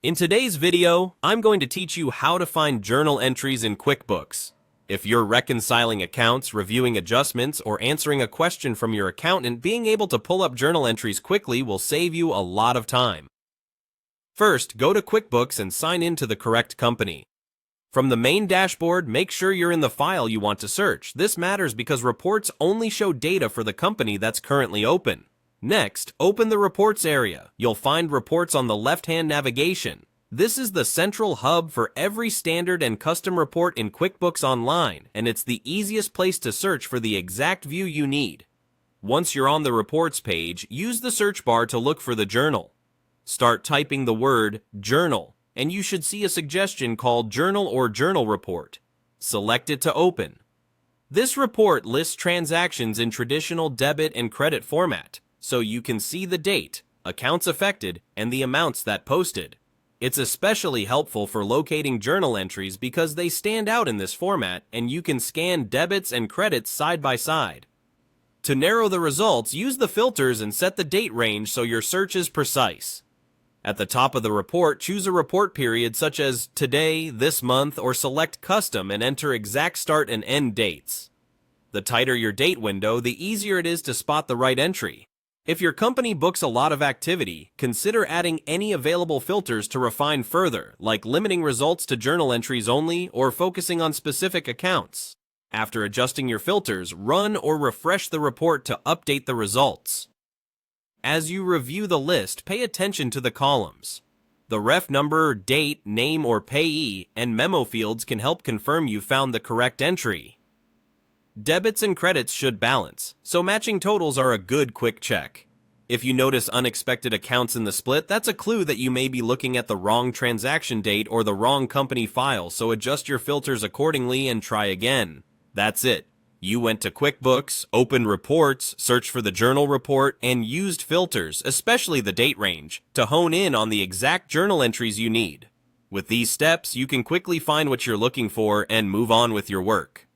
In today's video, I'm going to teach you how to find journal entries in QuickBooks. If you're reconciling accounts, reviewing adjustments, or answering a question from your accountant, being able to pull up journal entries quickly will save you a lot of time. First, go to QuickBooks and sign in to the correct company. From the main dashboard, make sure you're in the file you want to search. This matters because reports only show data for the company that's currently open. Next, open the Reports area. You'll find Reports on the left-hand navigation. This is the central hub for every standard and custom report in QuickBooks Online, and it's the easiest place to search for the exact view you need. Once you're on the Reports page, use the search bar to look for the journal. Start typing the word Journal, and you should see a suggestion called Journal or Journal Report. Select it to open. This report lists transactions in traditional debit and credit format, so you can see the date, accounts affected, and the amounts that posted. It's especially helpful for locating journal entries because they stand out in this format and you can scan debits and credits side by side. To narrow the results, use the filters and set the date range so your search is precise. At the top of the report, choose a report period such as today, this month, or select custom and enter exact start and end dates. The tighter your date window, the easier it is to spot the right entry. If your company books a lot of activity, consider adding any available filters to refine further, like limiting results to journal entries only or focusing on specific accounts. After adjusting your filters, run or refresh the report to update the results. As you review the list, pay attention to the columns. The ref number, date, name, or payee, and memo fields can help confirm you found the correct entry. Debits and credits should balance, so matching totals are a good quick check. If you notice unexpected accounts in the split, that's a clue that you may be looking at the wrong transaction date or the wrong company file, so adjust your filters accordingly and try again. That's it. You went to QuickBooks, opened Reports, searched for the journal report, and used filters, especially the date range, to hone in on the exact journal entries you need. With these steps, you can quickly find what you're looking for and move on with your work.